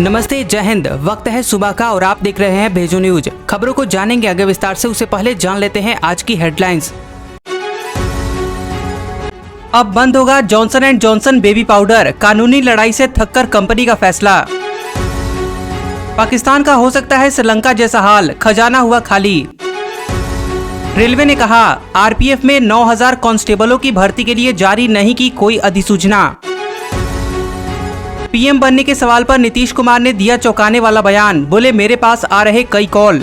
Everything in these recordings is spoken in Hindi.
नमस्ते, जय हिंद। वक्त है सुबह का और आप देख रहे हैं भेजो न्यूज। खबरों को जानेंगे आगे विस्तार से, उससे पहले जान लेते हैं आज की हेडलाइंस। अब बंद होगा Johnson and Johnson baby powder, कानूनी लड़ाई से थककर कंपनी का फैसला। पाकिस्तान का हो सकता है श्रीलंका जैसा हाल, खजाना हुआ खाली। रेलवे ने कहा आरपीएफ में 9000 कांस्टेबलों की भर्ती के लिए जारी नहीं की कोई अधिसूचना। पीएम बनने के सवाल पर नीतीश कुमार ने दिया चौंकाने वाला बयान, बोले मेरे पास आ रहे कई कॉल।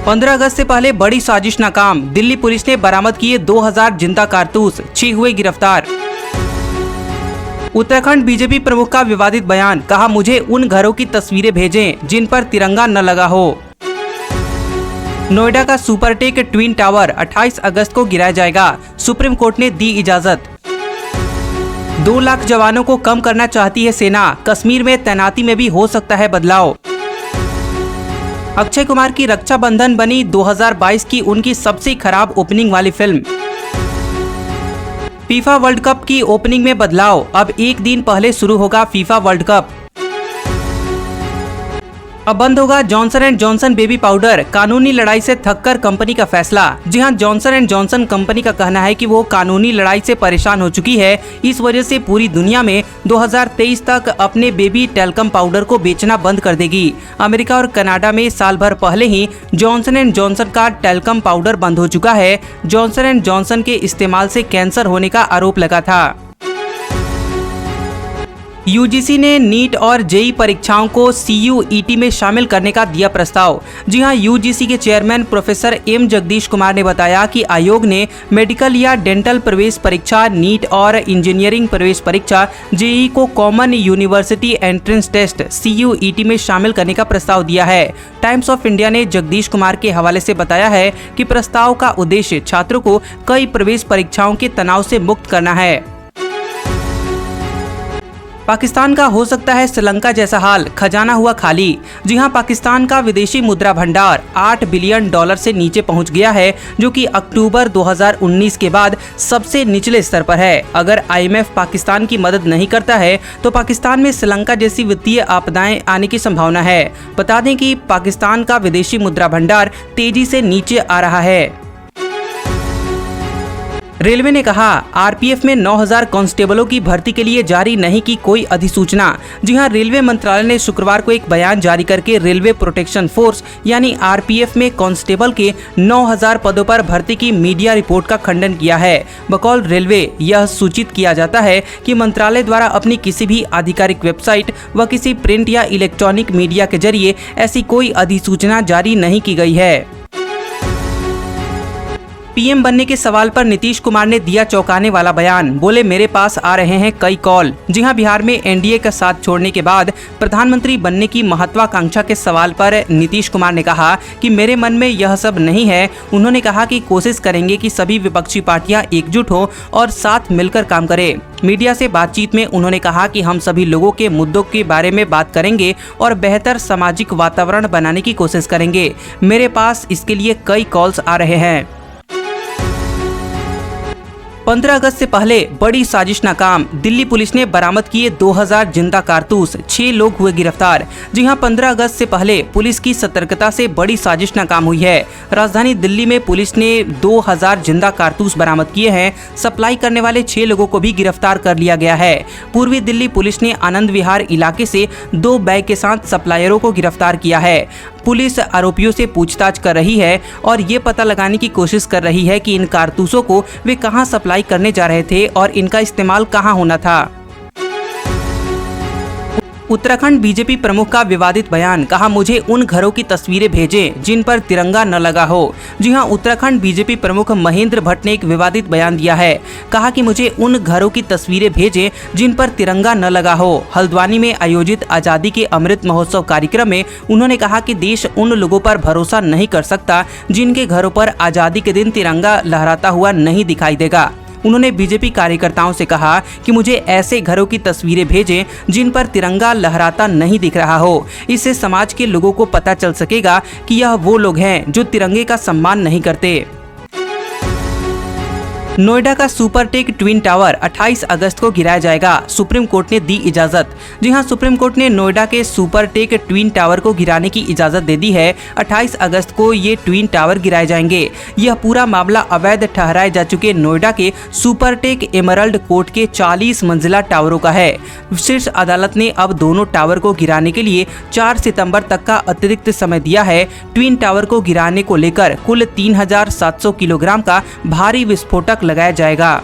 15 अगस्त से पहले बड़ी साजिश नाकाम, दिल्ली पुलिस ने बरामद किए 2000 जिंदा कारतूस, 6 हुए गिरफ्तार। उत्तराखंड बीजेपी प्रमुख का विवादित बयान, कहा मुझे उन घरों की तस्वीरें भेजें जिन पर तिरंगा न लगा हो। नोएडा का सुपरटेक ट्विन टावर 28 अगस्त को गिराया जाएगा, सुप्रीम कोर्ट ने दी इजाजत। 2 लाख जवानों को कम करना चाहती है सेना, कश्मीर में तैनाती में भी हो सकता है बदलाव। अक्षय कुमार की रक्षाबंधन बनी 2022 की उनकी सबसे खराब ओपनिंग वाली फिल्म। फीफा वर्ल्ड कप की ओपनिंग में बदलाव, अब एक दिन पहले शुरू होगा फीफा वर्ल्ड कप। अब बंद होगा Johnson and Johnson baby powder, कानूनी लड़ाई से थककर कंपनी का फैसला। जी हां, जॉनसन एंड जॉनसन कंपनी का कहना है कि वो कानूनी लड़ाई से परेशान हो चुकी है। इस वजह से पूरी दुनिया में 2023 तक अपने बेबी टेल्कम पाउडर को बेचना बंद कर देगी। अमेरिका और कनाडा में साल भर पहले ही जॉनसन एंड जॉनसन का टेल्कम पाउडर बंद हो चुका है। जॉनसन एंड जॉनसन के इस्तेमाल से कैंसर होने का आरोप लगा था। यूजीसी ने नीट और जेई परीक्षाओं को सीयूईटी में शामिल करने का दिया प्रस्ताव। जी हां, यूजीसी के chairman professor M Jagdish Kumar ने बताया कि आयोग ने मेडिकल या डेंटल प्रवेश परीक्षा, नीट और इंजीनियरिंग प्रवेश परीक्षा जेई को common university entrance test CUET में शामिल करने का प्रस्ताव दिया है। टाइम्स ऑफ इंडिया ने जगदीश कुमार के हवाले से बताया है कि प्रस्ताव का उद्देश्य छात्रों को कई प्रवेश परीक्षाओं के तनाव से मुक्त करना है। पाकिस्तान का हो सकता है श्रीलंका जैसा हाल, खजाना हुआ खाली। जी हां, पाकिस्तान का विदेशी मुद्रा भंडार $8 बिलियन से नीचे पहुंच गया है, जो कि अक्टूबर 2019 के बाद सबसे निचले स्तर पर है। अगर आईएमएफ पाकिस्तान की मदद नहीं करता है तो पाकिस्तान में श्रीलंका जैसी वित्तीय आपदाएं आने की संभावना है। बता दें कि पाकिस्तान का विदेशी मुद्रा भंडार तेजी से नीचे आ रहा है। रेलवे ने कहा आरपीएफ में 9000 कांस्टेबलों की भर्ती के लिए जारी नहीं की कोई अधिसूचना। जी हां, रेलवे मंत्रालय ने शुक्रवार को एक बयान जारी करके रेलवे प्रोटेक्शन फोर्स यानी आरपीएफ में कांस्टेबल के 9000 पदों पर भर्ती की मीडिया रिपोर्ट का खंडन किया है। बकौल रेलवे यह सूचित किया जाता है कि मंत्रालय द्वारा अपनी किसी भी आधिकारिक वेबसाइट व किसी प्रिंट या इलेक्ट्रॉनिक मीडिया के जरिए ऐसी कोई अधिसूचना जारी नहीं की गई है। पीएम बनने के सवाल पर नीतीश कुमार ने दिया चौंकाने वाला बयान, बोले मेरे पास आ रहे हैं कई कॉल। जी हां, बिहार में एनडीए का साथ छोड़ने के बाद प्रधानमंत्री बनने की महत्वाकांक्षा के सवाल पर नीतीश कुमार ने कहा कि मेरे मन में यह सब नहीं है। उन्होंने कहा कि कोशिश करेंगे कि सभी विपक्षी पार्टियां एकजुट हो और साथ मिलकर काम करें। मीडिया से बातचीत में उन्होंने कहा कि हम सभी लोगों के मुद्दों के बारे में बात करेंगे और बेहतर सामाजिक वातावरण बनाने की कोशिश करेंगे। मेरे पास इसके लिए कई कॉल्स आ रहे हैं। 15 अगस्त से पहले बड़ी साजिश नाकाम, दिल्ली पुलिस ने बरामद किए 2000 जिंदा कारतूस, 6 लोग हुए गिरफ्तार। जी हां, 15 अगस्त से पहले पुलिस की सतर्कता से बड़ी साजिश नाकाम हुई है। राजधानी दिल्ली में पुलिस ने 2000 जिंदा कारतूस बरामद किए हैं। सप्लाई करने वाले 6 लोगों को भी गिरफ्तार कर लिया गया है। पूर्वी दिल्ली पुलिस ने आनंद विहार इलाके से 2 बैग के साथ सप्लायरों को गिरफ्तार किया है। पुलिस आरोपियों से पूछताछ कर रही है और ये पता लगाने की कोशिश कर रही है कि इन कारतूसों को वे कहां सप्लाई करने जा रहे थे और इनका इस्तेमाल कहां होना था। उत्तराखंड बीजेपी प्रमुख का विवादित बयान, कहा मुझे उन घरों की तस्वीरें भेजें जिन पर तिरंगा न लगा हो। जी हां, उत्तराखंड बीजेपी प्रमुख महेंद्र भट्ट ने एक विवादित बयान दिया है। कहा कि मुझे उन घरों की तस्वीरें भेजें जिन पर तिरंगा न लगा हो। हल्द्वानी में आयोजित आजादी के अमृत महोत्सव कार्यक्रम में उन्होंने कहा कि देश उन लोगों पर भरोसा नहीं कर सकता जिनके घरों पर आजादी के दिन तिरंगा लहराता हुआ नहीं दिखाई देगा। उन्होंने बीजेपी कार्यकर्ताओं से कहा कि मुझे ऐसे घरों की तस्वीरें भेजें जिन पर तिरंगा लहराता नहीं दिख रहा हो। इससे समाज के लोगों को पता चल सकेगा कि यह वो लोग हैं जो तिरंगे का सम्मान नहीं करते। नोएडा का सुपरटेक ट्विन टावर 28 अगस्त को गिराया जाएगा, सुप्रीम कोर्ट ने दी इजाजत। जी हां, सुप्रीम कोर्ट ने नोएडा के सुपरटेक ट्विन टावर को गिराने की इजाजत दे दी है। 28 अगस्त को ये ट्विन टावर गिराए जाएंगे। यह पूरा मामला अवैध ठहराए जा चुके नोएडा के सुपरटेक एमरल्ड कोर्ट के 40 मंजिला टावरों का है। शीर्ष अदालत ने अब दोनों टावर को गिराने के लिए 4 सितंबर तक का अतिरिक्त समय दिया है। ट्विन टावर को गिराने को लेकर कुल 3700 किलोग्राम का भारी विस्फोटक लगाया जाएगा।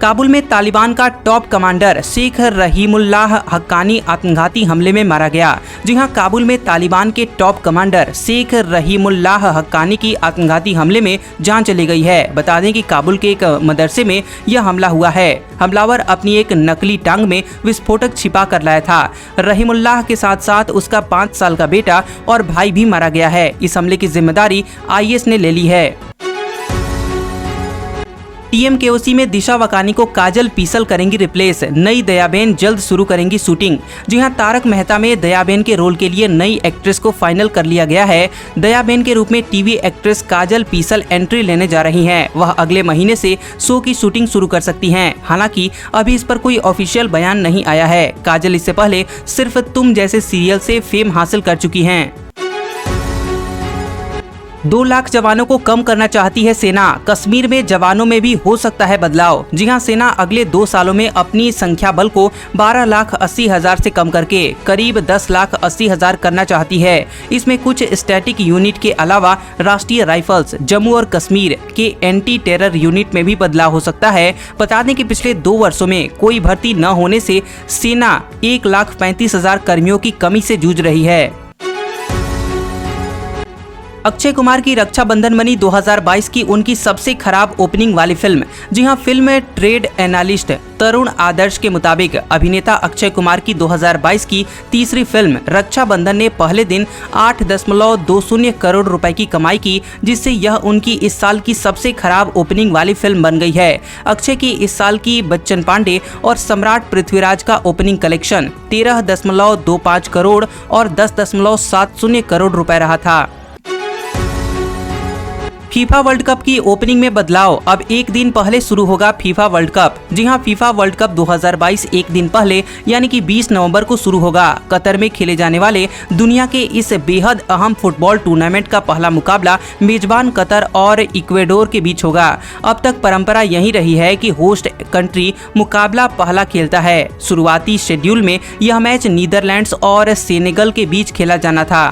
काबुल में तालिबान का टॉप कमांडर शेख रहीमुल्लाह हक्कानी आत्मघाती हमले में मारा गया। जी हां, काबुल में तालिबान के टॉप कमांडर शेख रहीमुल्लाह हक्कानी की आत्मघाती हमले में जान चली गई है। बता दें कि काबुल के एक मदरसे में यह हमला हुआ है। हमलावर अपनी एक नकली टांग में विस्फोटक छिपा कर लाया था। रहीमुल्लाह के साथ साथ उसका 5 साल का बेटा और भाई भी मारा गया है। इस हमले की जिम्मेदारी IS ने ले ली है। TMKOC में दिशा वकानी को काजल पीसल करेंगी रिप्लेस। नई दयाबेन जल्द शुरू करेंगी शूटिंग। जी हां, तारक मेहता में दयाबेन के रोल के लिए नई एक्ट्रेस को फाइनल कर लिया गया है। दयाबेन के रूप में टीवी एक्ट्रेस काजल पीसल एंट्री लेने जा रही हैं। वह अगले महीने से शो की शूटिंग शुरू कर सकती हैं। हालांकि अभी इस पर कोई ऑफिशियल बयान नहीं आया है। काजल इससे पहले सिर्फ तुम जैसे सीरियल से फेम हासिल कर चुकी हैं। 2 लाख जवानों को कम करना चाहती है सेना। कश्मीर में जवानों में भी हो सकता है बदलाव। जी हां, सेना अगले 2 सालों में अपनी संख्या बल को 12,80,000 से कम करके करीब 10,80,000 करना चाहती है। इसमें कुछ स्टैटिक यूनिट के अलावा राष्ट्रीय राइफल्स, जम्मू और कश्मीर के एंटी टेरर यूनिट में भी बदलाव हो सकता है। बता दें कि पिछले 2 वर्षों में कोई भर्ती न होने से सेना 1,35,000 कर्मियों की कमी से जूझ रही है। अक्षय कुमार की रक्षाबंधन बनी 2022 की उनकी सबसे खराब ओपनिंग वाली फिल्म। जी हां, फिल्म ट्रेड एनालिस्ट तरुण आदर्श के मुताबिक अभिनेता अक्षय कुमार की 2022 की तीसरी फिल्म रक्षाबंधन ने पहले दिन 8.20 करोड़ रुपए की कमाई की, जिससे यह उनकी इस साल की सबसे खराब ओपनिंग वाली फिल्म बन गई है। अक्षय की इस साल की बच्चन पांडे और सम्राट पृथ्वीराज का ओपनिंग कलेक्शन 13.25 करोड़ और 10.70 करोड़ रुपए रहा था। फीफा वर्ल्ड कप की ओपनिंग में बदलाव। अब एक दिन पहले शुरू होगा फीफा वर्ल्ड कप। जी हां, फीफा वर्ल्ड कप 2022 एक दिन पहले यानी कि 20 नवंबर को शुरू होगा। कतर में खेले जाने वाले दुनिया के इस बेहद अहम फुटबॉल टूर्नामेंट का पहला मुकाबला मेजबान कतर और इक्वेडोर के बीच होगा। अब तक परंपरा यही रही है कि होस्ट कंट्री मुकाबला पहला खेलता है। शुरुआती शेड्यूल में यह मैच नीदरलैंड्स और सेनेगल के बीच खेला जाना था।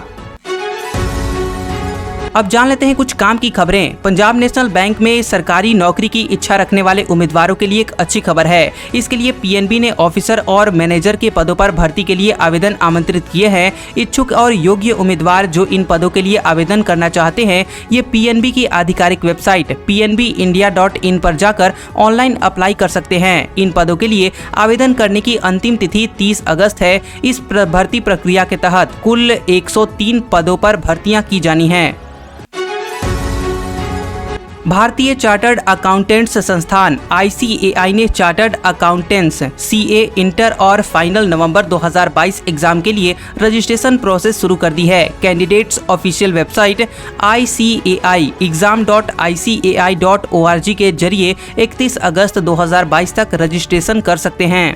अब जान लेते हैं कुछ काम की खबरें। पंजाब नेशनल बैंक में सरकारी नौकरी की इच्छा रखने वाले उम्मीदवारों के लिए एक अच्छी खबर है। इसके लिए PNB ने ऑफिसर और मैनेजर के पदों पर भर्ती के लिए आवेदन आमंत्रित किए हैं। इच्छुक और योग्य उम्मीदवार जो इन पदों के लिए आवेदन करना चाहते हैं, ये PNB की आधिकारिक वेबसाइट pnbindia.in पर जाकर ऑनलाइन अप्लाई कर सकते हैं। इन पदों के लिए आवेदन करने की अंतिम तिथि 30 अगस्त है। इस भर्ती प्रक्रिया के तहत कुल 103 पदों पर भर्तियां की जानी हैं। भारतीय चार्टर्ड अकाउंटेंट्स संस्थान ICAI ने चार्टर्ड अकाउंटेंट्स CA इंटर और फाइनल नवंबर 2022 एग्जाम के लिए रजिस्ट्रेशन प्रोसेस शुरू कर दी है। Candidates official website ICAI exam.icai.org के जरिए 31 अगस्त 2022 तक रजिस्ट्रेशन कर सकते हैं।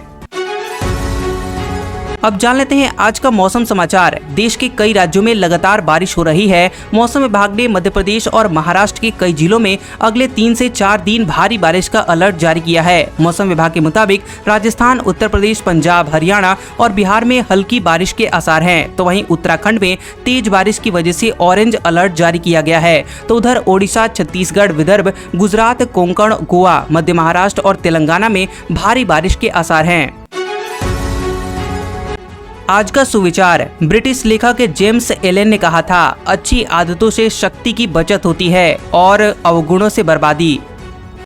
अब जान लेते हैं आज का मौसम समाचार। देश के कई राज्यों में लगातार बारिश हो रही है। मौसम विभाग ने मध्य प्रदेश और महाराष्ट्र के कई जिलों में अगले 3 से 4 दिन भारी बारिश का अलर्ट जारी किया है। मौसम विभाग के मुताबिक राजस्थान, उत्तर प्रदेश, पंजाब, हरियाणा और बिहार में हल्की बारिश के आसार हैं। तो वहीं उत्तराखंड में तेज बारिश की वजह से ऑरेंज अलर्ट जारी किया गया है। तो उधर ओडिशा, छत्तीसगढ़, विदर्भ, गुजरात, कोंकण, गोवा, मध्य महाराष्ट्र और तेलंगाना में भारी बारिश के आसार हैं। आज का सुविचार। ब्रिटिश लेखक जेम्स एलन ने कहा था, अच्छी आदतों से शक्ति की बचत होती है और अवगुणों से बर्बादी।